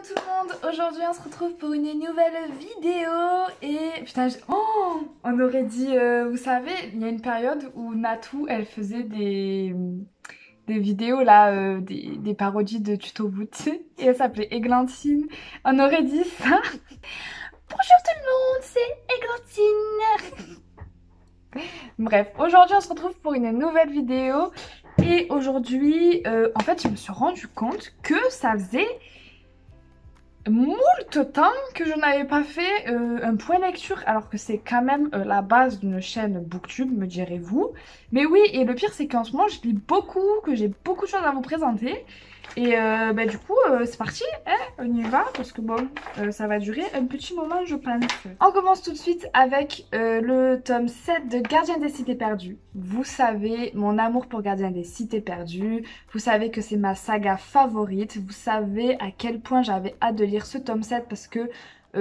tout le monde, aujourd'hui on se retrouve pour une nouvelle vidéo et putain on aurait dit, vous savez, il y a une période où Natou elle faisait des vidéos là, des parodies de tuto beauté et elle s'appelait Églantine, on aurait dit ça. Bonjour tout le monde, c'est Églantine. Bref, aujourd'hui on se retrouve pour une nouvelle vidéo et aujourd'hui en fait je me suis rendu compte que ça faisait moult temps que je n'avais pas fait un point lecture alors que c'est quand même la base d'une chaîne Booktube, me direz-vous. Mais oui, et le pire c'est qu'en ce moment je lis beaucoup, que j'ai beaucoup de choses à vous présenter. Et du coup c'est parti, hein, on y va parce que bon ça va durer un petit moment je pense. On commence tout de suite avec le tome 7 de Gardien des Cités Perdues. Vous savez mon amour pour Gardien des Cités Perdues, vous savez que c'est ma saga favorite, vous savez à quel point j'avais hâte de lire ce tome 7 parce que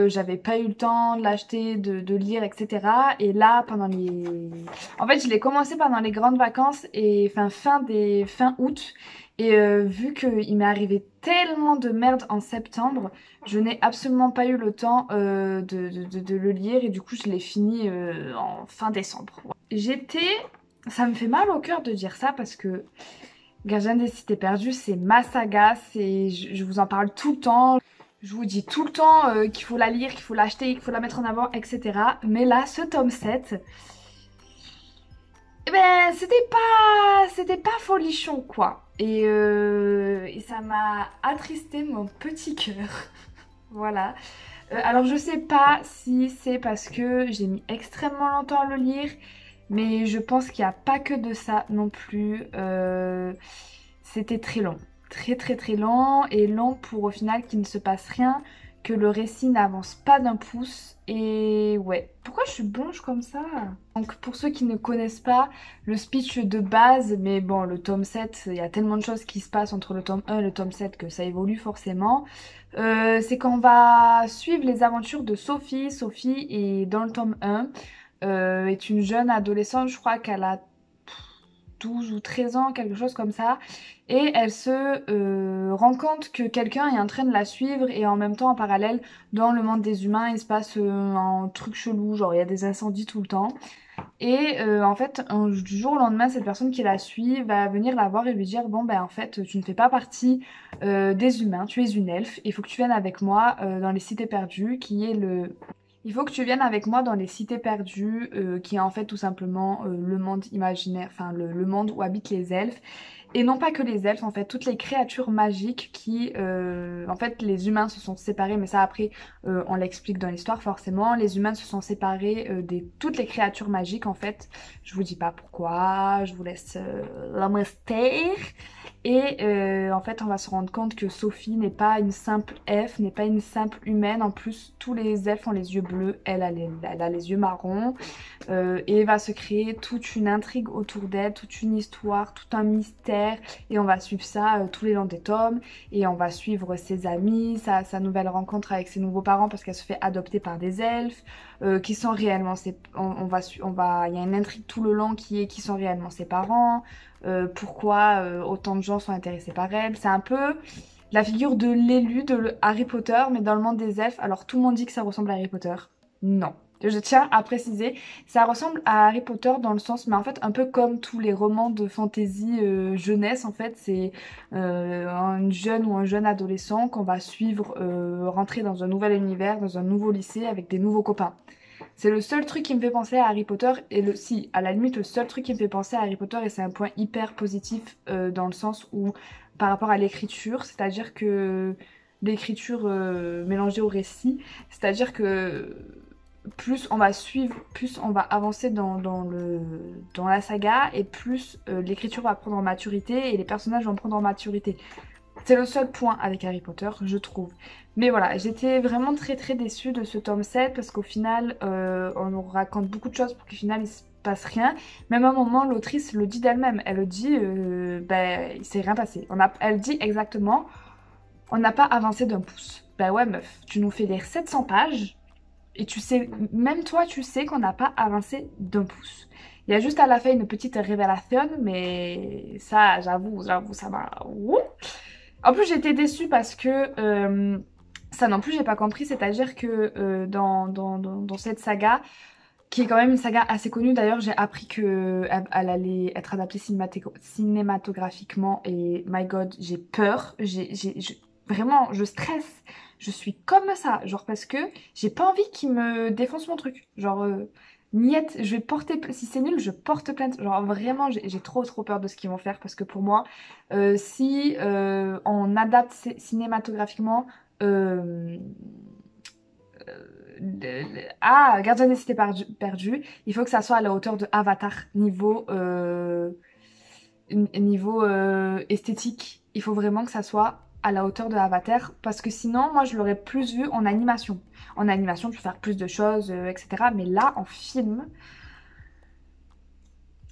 j'avais pas eu le temps de l'acheter, de lire, etc. Et là, pendant les... En fait, je l'ai commencé pendant les grandes vacances et fin août. Et vu qu'il m'est arrivé tellement de merde en septembre, je n'ai absolument pas eu le temps de le lire. Et du coup, je l'ai fini en fin décembre. Ça me fait mal au cœur de dire ça parce que Gardien des Cités Perdues, c'est ma saga. Je vous en parle tout le temps. Je vous dis tout le temps qu'il faut la lire, qu'il faut l'acheter, qu'il faut la mettre en avant, etc. Mais là, ce tome 7, eh ben, c'était pas folichon, quoi. Et ça m'a attristé mon petit cœur. Voilà. Alors, je sais pas si c'est parce que j'ai mis extrêmement longtemps à le lire, mais je pense qu'il n'y a pas que de ça non plus. C'était très long. Très long et long pour au final qu'il ne se passe rien, que le récit n'avance pas d'un pouce et ouais. Pourquoi je suis blanche comme ça? Donc pour ceux qui ne connaissent pas le speech de base, mais bon le tome 7, il y a tellement de choses qui se passent entre le tome 1 et le tome 7 que ça évolue forcément. C'est qu'on va suivre les aventures de Sophie. Sophie est dans le tome 1, est une jeune adolescente, je crois qu'elle a 12 ou 13 ans, quelque chose comme ça. Et elle se rend compte que quelqu'un est en train de la suivre et en même temps, en parallèle, dans le monde des humains, il se passe un truc chelou, genre il y a des incendies tout le temps. Et en fait, du jour au lendemain, cette personne qui la suit va venir la voir et lui dire bon ben en fait, tu ne fais pas partie des humains, tu es une elfe, il faut que tu viennes avec moi dans les cités perdues, qui est le... Il faut que tu viennes avec moi dans les cités perdues, qui est en fait tout simplement le monde imaginaire, enfin le monde où habitent les elfes. Et non pas que les elfes, en fait, toutes les créatures magiques qui... en fait, les humains se sont séparés, mais ça après, on l'explique dans l'histoire forcément. Les humains se sont séparés de toutes les créatures magiques, en fait. Je vous dis pas pourquoi, je vous laisse la mystère. Et en fait, on va se rendre compte que Sophie n'est pas une simple elfe, n'est pas une simple humaine. En plus, tous les elfes ont les yeux bleus, elle a les yeux marrons. Et va se créer toute une intrigue autour d'elle, toute une histoire, tout un mystère. Et on va suivre ça tous les longs des tomes. Et on va suivre ses amis, sa nouvelle rencontre avec ses nouveaux parents parce qu'elle se fait adopter par des elfes. Qui sont réellement ses... Il y a une intrigue tout le long qui sont réellement ses parents. Pourquoi autant de gens sont intéressés par elle. C'est un peu la figure de l'élu de Harry Potter, mais dans le monde des elfes. Alors tout le monde dit que ça ressemble à Harry Potter. Non. Je tiens à préciser, ça ressemble à Harry Potter dans le sens, mais en fait un peu comme tous les romans de fantasy jeunesse, en fait c'est une jeune ou un jeune adolescent qu'on va suivre rentrer dans un nouvel univers, dans un nouveau lycée avec des nouveaux copains. C'est le seul truc qui me fait penser à Harry Potter et si, à la limite, le seul truc qui me fait penser à Harry Potter et c'est un point hyper positif dans le sens où, par rapport à l'écriture, c'est-à-dire que l'écriture mélangée au récit, c'est-à-dire que plus on va suivre, plus on va avancer dans la saga et plus l'écriture va prendre en maturité et les personnages vont prendre en maturité. C'est le seul point avec Harry Potter, je trouve. Mais voilà, j'étais vraiment très déçue de ce tome 7 parce qu'au final, on nous raconte beaucoup de choses pour qu'au final, il se passe rien. Même à un moment, l'autrice le dit d'elle-même. Elle le dit, il s'est rien passé. Elle dit exactement, on n'a pas avancé d'un pouce. Bah ouais meuf, tu nous fais lire 700 pages et tu sais, même toi, tu sais qu'on n'a pas avancé d'un pouce. Il y a juste à la fin une petite révélation, mais ça, j'avoue, ça m'a... En plus, j'étais déçue parce que Ça non plus, j'ai pas compris, c'est-à-dire que dans cette saga, qui est quand même une saga assez connue, d'ailleurs, j'ai appris que elle allait être adaptée cinématographiquement et my god, j'ai peur, vraiment, je stresse, je suis comme ça, genre parce que j'ai pas envie qu'ils me défoncent mon truc, genre niette, je vais porter, si c'est nul, je porte plainte, genre vraiment, j'ai trop peur de ce qu'ils vont faire parce que pour moi, si on adapte cinématographiquement euh, Gardien des Cités perdues, il faut que ça soit à la hauteur de Avatar niveau esthétique. Il faut vraiment que ça soit à la hauteur de Avatar parce que sinon, moi, je l'aurais plus vu en animation. En animation, tu peux faire plus de choses, etc. Mais là, en film,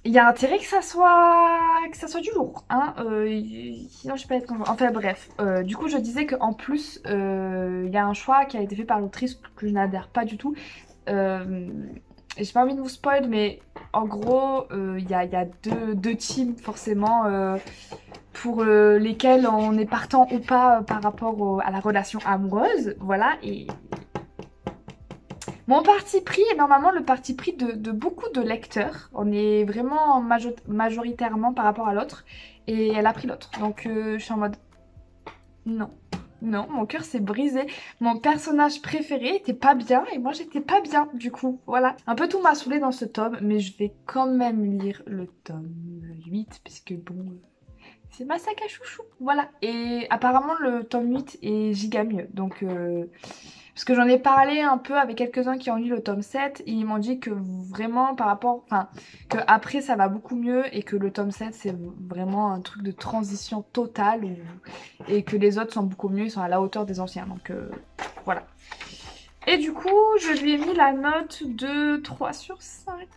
il y a intérêt que ça soit du lourd, hein. Sinon, je peux être convaincue. Enfin bref, du coup, je disais qu'en plus, il y a un choix qui a été fait par l'autrice que je n'adhère pas du tout. Euh, j'ai pas envie de vous spoil, mais en gros, il y a deux teams forcément pour lesquels on est partant ou pas par rapport à la relation amoureuse. Voilà, et mon parti pris est normalement le parti pris de beaucoup de lecteurs. On est vraiment majoritairement par rapport à l'autre. Et elle a pris l'autre. Donc je suis en mode non. Non, mon cœur s'est brisé. Mon personnage préféré était pas bien et moi j'étais pas bien du coup. Voilà. Un peu tout m'a saoulé dans ce tome, mais je vais quand même lire le tome 8 puisque bon, c'est ma saga chouchou. Voilà. Et apparemment le tome 8 est giga mieux. Donc parce que j'en ai parlé un peu avec quelques-uns qui ont lu le tome 7 et ils m'ont dit que vraiment par rapport, enfin, que après ça va beaucoup mieux et que le tome 7 c'est vraiment un truc de transition totale et que les autres sont beaucoup mieux, ils sont à la hauteur des anciens. Donc voilà. Et du coup, je lui ai mis la note de 3/5.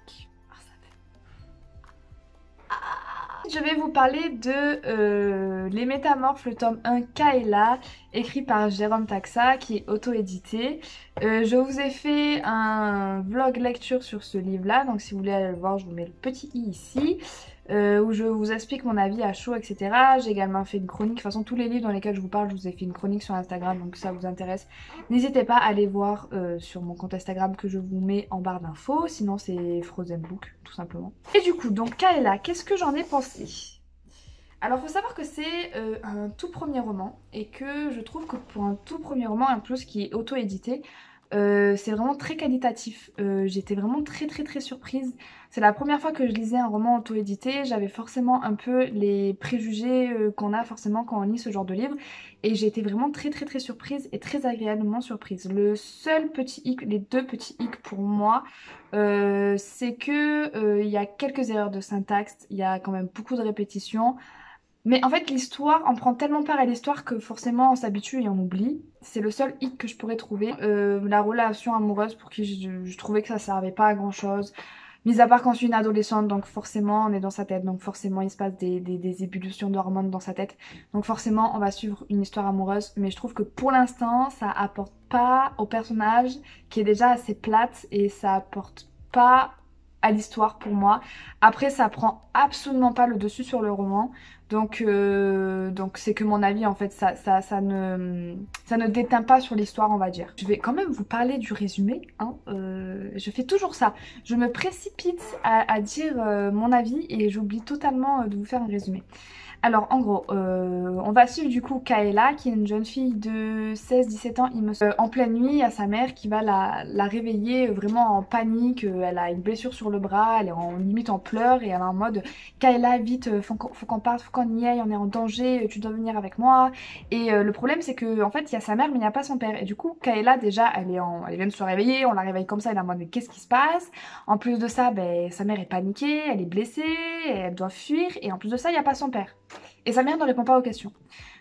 Je vais vous parler de Les Métamorphes, le tome 1 Kaela, écrit par Jérôme Taxa, qui est auto-édité. Je vous ai fait un vlog lecture sur ce livre-là, donc si vous voulez aller le voir, je vous mets le petit i ici, où je vous explique mon avis à chaud, etc. J'ai également fait une chronique, de toute façon tous les livres dans lesquels je vous parle, je vous ai fait une chronique sur Instagram, donc si ça vous intéresse, n'hésitez pas à aller voir sur mon compte Instagram que je vous mets en barre d'infos, sinon c'est Frozen Book, tout simplement. Et du coup, donc Kaela, qu'est-ce que j'en ai pensé? Alors, faut savoir que c'est un tout premier roman et que je trouve que pour un tout premier roman, en plus qui est auto-édité, c'est vraiment très qualitatif. J'étais vraiment très surprise. C'est la première fois que je lisais un roman auto-édité. J'avais forcément un peu les préjugés qu'on a forcément quand on lit ce genre de livre. Et j'ai été vraiment très surprise et très agréablement surprise. Le seul petit hic, les deux petits hics pour moi, c'est que il y a quelques erreurs de syntaxe. Il y a quand même beaucoup de répétitions. Mais en fait, l'histoire, on prend tellement part à l'histoire que forcément on s'habitue et on oublie. C'est le seul hic que je pourrais trouver. La relation amoureuse pour qui je trouvais que ça servait pas à grand chose. Mis à part quand je suis une adolescente, donc forcément on est dans sa tête, donc forcément il se passe des ébullitions d'hormones dans sa tête. Donc forcément on va suivre une histoire amoureuse. Mais je trouve que pour l'instant ça apporte pas au personnage qui est déjà assez plate et ça apporte pas à l'histoire pour moi. Après ça prend absolument pas le dessus sur le roman. Donc c'est que mon avis en fait, ça ne déteint pas sur l'histoire on va dire. Je vais quand même vous parler du résumé, hein. Je fais toujours ça. Je me précipite à dire mon avis et j'oublie totalement de vous faire un résumé. Alors en gros, on va suivre du coup Kaela qui est une jeune fille de 16-17 ans, il me semble. En pleine nuit, il y a sa mère qui va la réveiller vraiment en panique. Elle a une blessure sur le bras, elle est limite en pleurs et elle est en mode Kaela vite, faut qu'on parte, faut qu'on y aille, on est en danger, tu dois venir avec moi. Et le problème c'est que en fait il y a sa mère mais il n'y a pas son père. Et du coup Kaela déjà elle vient de se réveiller, on la réveille comme ça, elle est en mode mais qu'est-ce qui se passe? En plus de ça, ben, sa mère est paniquée, elle est blessée, elle doit fuir et en plus de ça il n'y a pas son père. Et sa mère ne répond pas aux questions.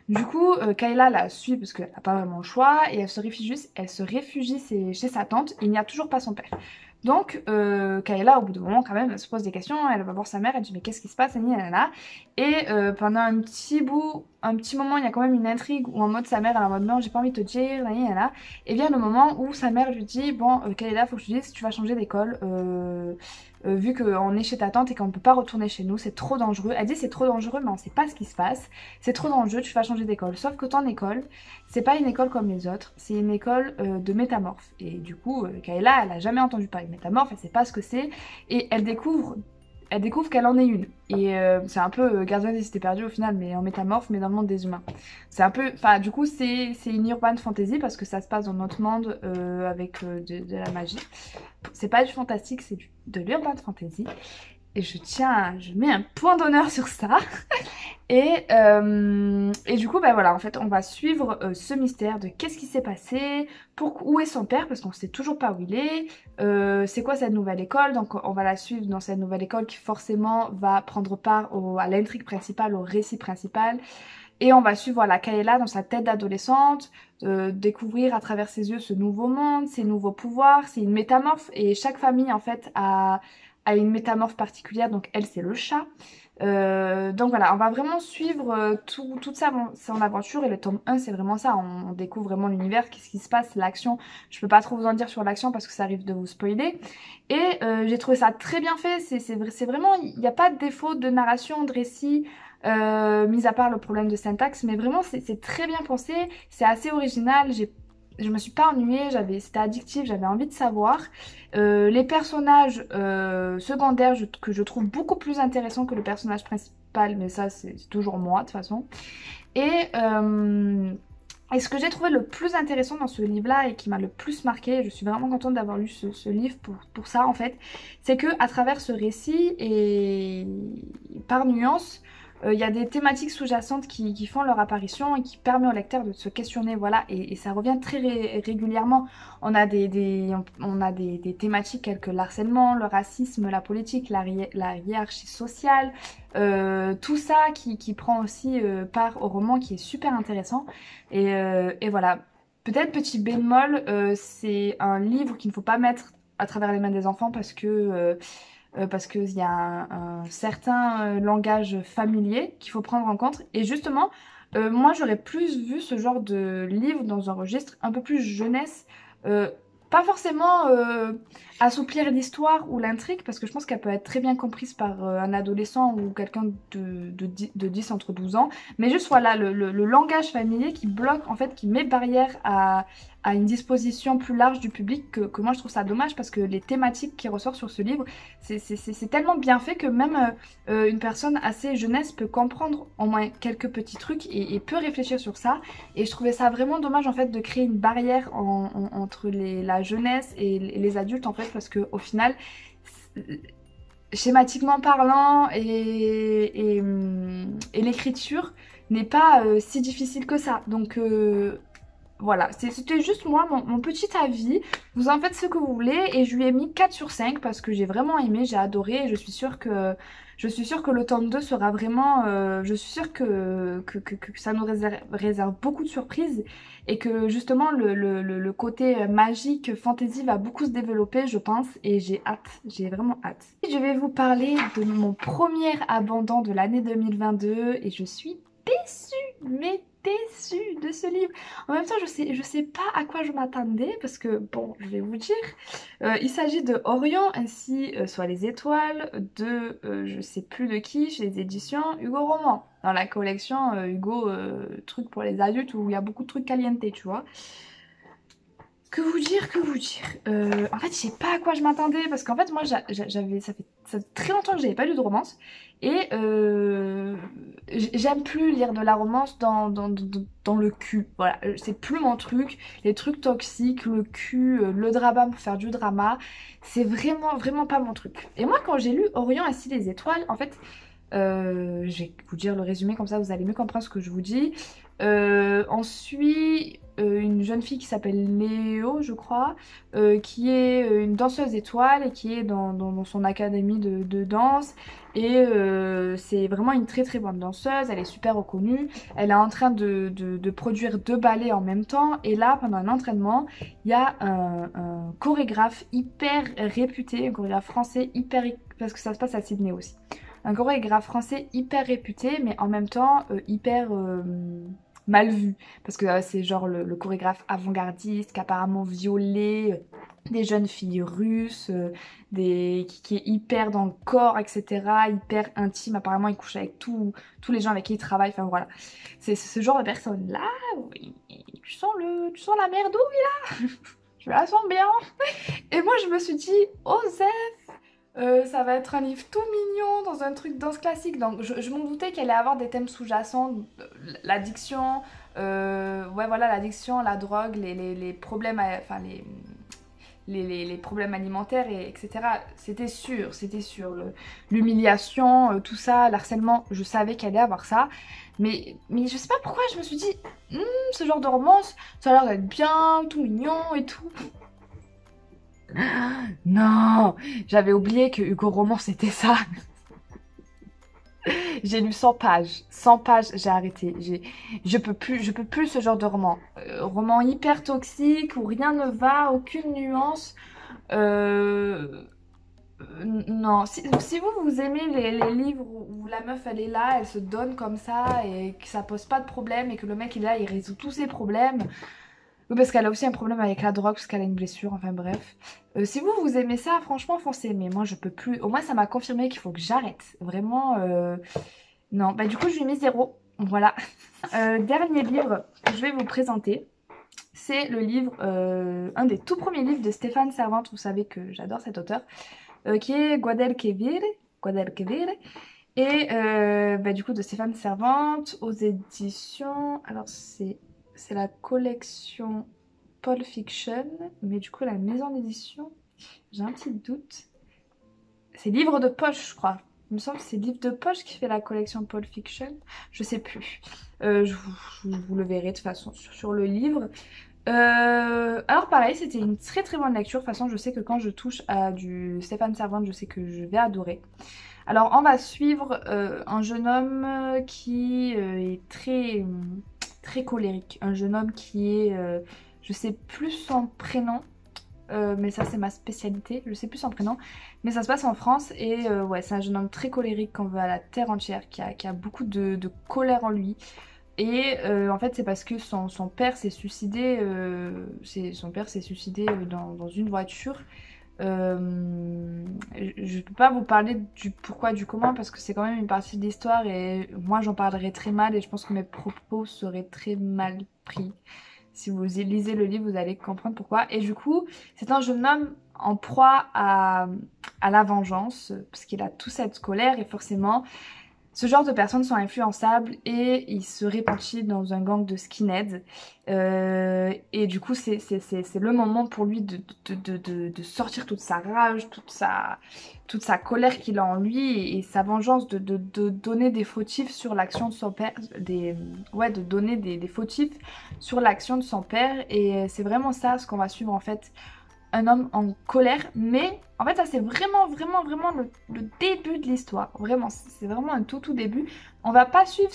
Du coup, Kayla la suit parce qu'elle n'a pas vraiment le choix et elle se réfugie chez sa tante. Il n'y a toujours pas son père. Donc, Kayla, au bout d'un moment, quand même, elle se pose des questions. Elle va voir sa mère, elle dit mais qu'est-ce qui se passe, Et pendant un petit moment, il y a quand même une intrigue où en mode sa mère, elle est en mode non, j'ai pas envie de te dire, Et vient le moment où sa mère lui dit bon, Kayla, faut que je te dise, tu vas changer d'école. vu qu'on est chez ta tante et qu'on ne peut pas retourner chez nous, c'est trop dangereux. Elle dit c'est trop dangereux mais on sait pas ce qui se passe, c'est trop dangereux, tu vas changer d'école. Sauf que ton école, c'est pas une école comme les autres, c'est une école de métamorphes. Et du coup, Kayla, elle a jamais entendu parler de métamorphes, elle sait pas ce que c'est, et elle découvre qu'elle en est une. Et c'est un peu Gardien des Cités Perdues au final, mais en métamorphe, mais dans le monde des humains. C'est un peu... Enfin, du coup, c'est une urban fantasy parce que ça se passe dans notre monde avec de la magie. C'est pas du fantastique, c'est de l'urban fantasy. Et je mets un point d'honneur sur ça. Et du coup, bah voilà, en fait, on va suivre ce mystère de qu'est-ce qui s'est passé, où est son père, parce qu'on sait toujours pas où il est, c'est quoi cette nouvelle école, donc on va la suivre dans cette nouvelle école qui forcément va prendre part à l'intrigue principale, au récit principal. Et on va suivre voilà, Kayla dans sa tête d'adolescente, découvrir à travers ses yeux ce nouveau monde, ses nouveaux pouvoirs, c'est une métamorphe, et chaque famille en fait a une métamorphe particulière, donc elle c'est le chat. Donc voilà, on va vraiment suivre toute son aventure, et le tome 1 c'est vraiment ça, on découvre vraiment l'univers, qu'est-ce qui se passe, l'action, je peux pas trop vous en dire sur l'action parce que ça arrive de vous spoiler, et j'ai trouvé ça très bien fait, c'est vraiment, il n'y a pas de défaut de narration, de récit, mis à part le problème de syntaxe, mais vraiment c'est très bien pensé, c'est assez original, je me suis pas ennuyée, c'était addictif, j'avais envie de savoir. Les personnages secondaires que je trouve beaucoup plus intéressants que le personnage principal, mais ça c'est toujours moi de toute façon. Et ce que j'ai trouvé le plus intéressant dans ce livre-là et qui m'a le plus marqué, je suis vraiment contente d'avoir lu ce livre pour ça en fait, c'est que à travers ce récit et par nuance, il y a des thématiques sous-jacentes qui font leur apparition et qui permettent au lecteur de se questionner, voilà, et ça revient très régulièrement. On a des thématiques telles que l'harcèlement, le racisme, la politique, la hiérarchie sociale, tout ça qui prend aussi part au roman, qui est super intéressant. Et voilà. Peut-être petit bémol, c'est un livre qu'il ne faut pas mettre à travers les mains des enfants parce qu'il y a un certain langage familier qu'il faut prendre en compte. Et justement, moi j'aurais plus vu ce genre de livre dans un registre un peu plus jeunesse, pas forcément assouplir l'histoire ou l'intrigue, parce que je pense qu'elle peut être très bien comprise par un adolescent ou quelqu'un de 10 entre 12 ans, mais juste voilà, le langage familier qui bloque, en fait, qui met barrière à une disposition plus large du public, que moi je trouve ça dommage, parce que les thématiques qui ressortent sur ce livre, c'est tellement bien fait que même une personne assez jeunesse peut comprendre au moins quelques petits trucs et peut réfléchir sur ça. Et je trouvais ça vraiment dommage en fait de créer une barrière entre la jeunesse et les adultes en fait, parce que au final, schématiquement parlant et l'écriture n'est pas si difficile que ça. Donc voilà, c'était juste moi, mon petit avis. Vous en faites ce que vous voulez, et je lui ai mis 4 sur 5 parce que j'ai vraiment aimé, j'ai adoré, et je suis sûre que le tome 2 sera vraiment... je suis sûre que ça nous réserve beaucoup de surprises, et que justement le côté magique, fantasy va beaucoup se développer, je pense, et j'ai hâte, j'ai vraiment hâte. Je vais vous parler de mon premier abandon de l'année 2022, et je suis déçue, mais déçue de ce livre. En même temps, je sais pas à quoi je m'attendais, parce que, bon, je vais vous dire, il s'agit de Orion, ainsi soit les étoiles, de je sais plus de qui, chez les éditions Hugo Roman, dans la collection Hugo trucs pour les adultes, où il y a beaucoup de trucs caliente, tu vois. Que vous dire, que vous dire En fait, je sais pas à quoi je m'attendais, parce qu'en fait, moi, ça fait très longtemps que j'avais pas lu de romance, et j'aime plus lire de la romance dans le cul. Voilà, c'est plus mon truc. Les trucs toxiques, le cul, le drama pour faire du drama, c'est vraiment, vraiment pas mon truc. Et moi, quand j'ai lu Orion ainsi les étoiles, en fait, je vais vous dire le résumé, comme ça vous allez mieux comprendre ce que je vous dis. On suit une jeune fille qui s'appelle Léo, je crois, qui est une danseuse étoile et qui est dans son académie de danse. Et c'est vraiment une très très bonne danseuse, elle est super reconnue. Elle est en train de produire 2 ballets en même temps. Et là, pendant un entraînement, il y a un chorégraphe hyper réputé, un chorégraphe français parce que ça se passe à Sydney aussi. Un chorégraphe français hyper réputé, mais en même temps hyper mal vu. Parce que c'est genre le chorégraphe avant-gardiste qui a apparemment violé des jeunes filles russes, qui est hyper dans le corps, etc. Hyper intime. Apparemment, il couche avec tous les gens avec qui il travaille. Enfin voilà. C'est ce genre de personne-là. Oui, tu sens la merdouille là. Je la sens bien. Et moi, je me suis dit, oh Zef, ça va être un livre tout mignon dans un truc danse classique. Donc, je m'en doutais qu'elle allait avoir des thèmes sous-jacents, l'addiction, ouais, voilà, l'addiction, la drogue, les problèmes, enfin, les problèmes alimentaires, etc. C'était sûr, c'était sûr. L'humiliation, tout ça, l'harcèlement, je savais qu'elle allait avoir ça. Mais je sais pas pourquoi, je me suis dit, ce genre de romance, ça a l'air d'être bien, tout mignon et tout. Non, j'avais oublié que Hugo Roman c'était ça. J'ai lu 100 pages. 100 pages, j'ai arrêté. Je peux plus ce genre de roman. Roman hyper toxique où rien ne va, aucune nuance. Non, si vous aimez les livres où la meuf elle est là, elle se donne comme ça et que ça pose pas de problème et que le mec il est là, il résout tous ses problèmes. Oui, parce qu'elle a aussi un problème avec la drogue, parce qu'elle a une blessure, enfin bref. Si vous aimez ça, franchement, foncez. Mais moi, je peux plus. Au moins, ça m'a confirmé qu'il faut que j'arrête. Vraiment, non. Bah, du coup, je lui ai mis 0. Voilà. Dernier livre que je vais vous présenter. C'est le livre, un des tout premiers livres de Stéphane Servante. Vous savez que j'adore cet auteur. Qui est Guadalquivir. Et bah, du coup, de Stéphane Servante aux éditions. Alors, c'est la collection Pulp Fiction, mais du coup la maison d'édition, j'ai un petit doute. C'est livre de poche, je crois. Il me semble que c'est livre de poche qui fait la collection Pulp Fiction. Je sais plus. Vous le verrez de toute façon sur le livre. Alors pareil, c'était une très très bonne lecture. De toute façon, je sais que quand je touche à du Stéphane Servante, je sais que je vais adorer. Alors on va suivre un jeune homme qui est très colérique. Un jeune homme qui est, je sais plus son prénom, mais ça c'est ma spécialité, je sais plus son prénom, mais ça se passe en France et ouais, c'est un jeune homme très colérique qu'on veut à la terre entière, qui a beaucoup de colère en lui. Et en fait c'est parce que son père s'est suicidé, dans une voiture. Je peux pas vous parler du pourquoi, du comment, parce que c'est quand même une partie de l'histoire et moi j'en parlerai très mal et je pense que mes propos seraient très mal pris. Si vous lisez le livre, vous allez comprendre pourquoi. Et du coup, c'est un jeune homme en proie à la vengeance, parce qu'il a toute cette colère et forcément, ce genre de personnes sont influençables et il se répartit dans un gang de skinheads. Et du coup, c'est le moment pour lui de sortir toute sa rage, toute sa colère qu'il a en lui et sa vengeance de donner des fautifs sur l'action de son père. De donner des fautifs sur l'action de son père. Et c'est vraiment ça ce qu'on va suivre en fait. Un homme en colère, mais en fait ça c'est vraiment le début de l'histoire, vraiment c'est vraiment un tout début. On va pas suivre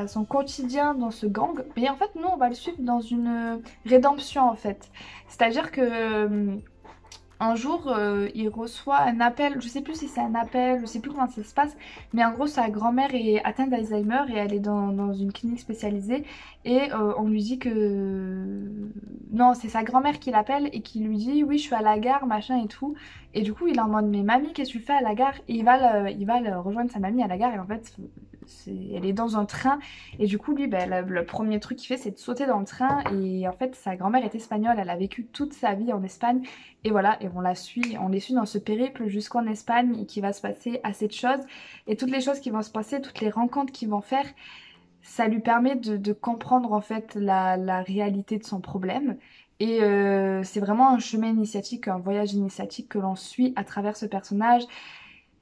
son quotidien dans ce gang, mais en fait nous on va le suivre dans une rédemption en fait, c'est à dire que un jour, il reçoit un appel, je sais plus si c'est un appel, je sais plus comment ça se passe, mais en gros sa grand-mère est atteinte d'Alzheimer et elle est dans une clinique spécialisée et on lui dit que... Non, c'est sa grand-mère qui l'appelle et qui lui dit oui je suis à la gare, machin et tout. Et du coup il est en mode mais mamie qu'est-ce que tu fais à la gare? Et il va rejoindre sa mamie à la gare et en fait elle est dans un train et du coup lui le premier truc qu'il fait c'est de sauter dans le train et en fait sa grand-mère est espagnole, elle a vécu toute sa vie en Espagne et voilà et on les suit dans ce périple jusqu'en Espagne et qu'il va se passer assez de choses et toutes les choses qui vont se passer, toutes les rencontres qu'ils vont faire, ça lui permet de comprendre en fait la réalité de son problème. Et c'est vraiment un chemin initiatique, un voyage initiatique que l'on suit à travers ce personnage.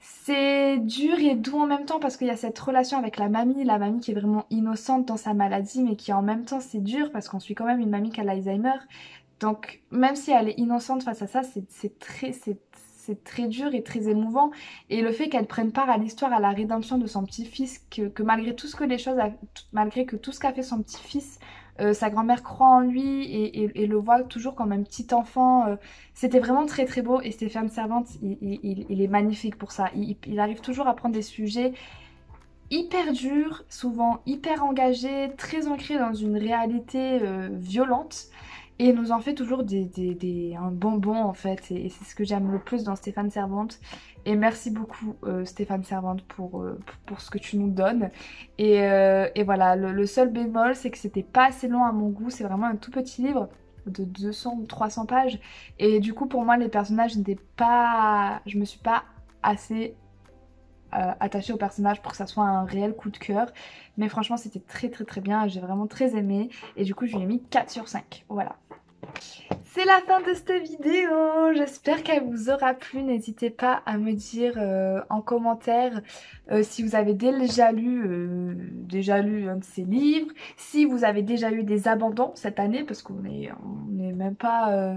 C'est dur et doux en même temps parce qu'il y a cette relation avec la mamie qui est vraiment innocente dans sa maladie mais qui en même temps c'est dur parce qu'on suit quand même une mamie qui a l'Alzheimer. Donc même si elle est innocente face à ça, c'est très dur et très émouvant. Et le fait qu'elle prenne part à l'histoire, à la rédemption de son petit-fils, que malgré tout ce que malgré que tout ce qu'a fait son petit-fils, sa grand-mère croit en lui et le voit toujours comme un petit enfant. C'était vraiment très beau et Stéphane Servante, il est magnifique pour ça. Il arrive toujours à prendre des sujets hyper durs, souvent hyper engagés, très ancrés dans une réalité violente. Et nous en fait toujours un bonbon en fait. Et c'est ce que j'aime le plus dans Stéphane Servante. Et merci beaucoup Stéphane Servante pour ce que tu nous donnes. Et voilà, le seul bémol c'est que c'était pas assez long à mon goût. C'est vraiment un tout petit livre de 200 ou 300 pages. Et du coup pour moi les personnages n'étaient pas... Je me suis pas assez attachée au personnage pour que ça soit un réel coup de cœur. Mais franchement c'était très très très bien. J'ai vraiment très aimé. Et du coup je lui ai mis 4 sur 5. Voilà. C'est la fin de cette vidéo, j'espère qu'elle vous aura plu. N'hésitez pas à me dire en commentaire si vous avez déjà lu un de ces livres, si vous avez déjà eu des abandons cette année, parce on est même pas,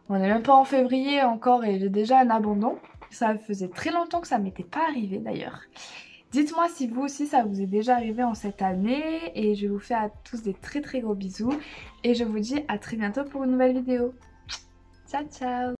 on est même pas en février encore et j'ai déjà un abandon. Ça faisait très longtemps que ça m'était pas arrivé d'ailleurs. Dites-moi si vous aussi ça vous est déjà arrivé en cette année et je vous fais à tous des très très gros bisous et je vous dis à très bientôt pour une nouvelle vidéo. Ciao ciao.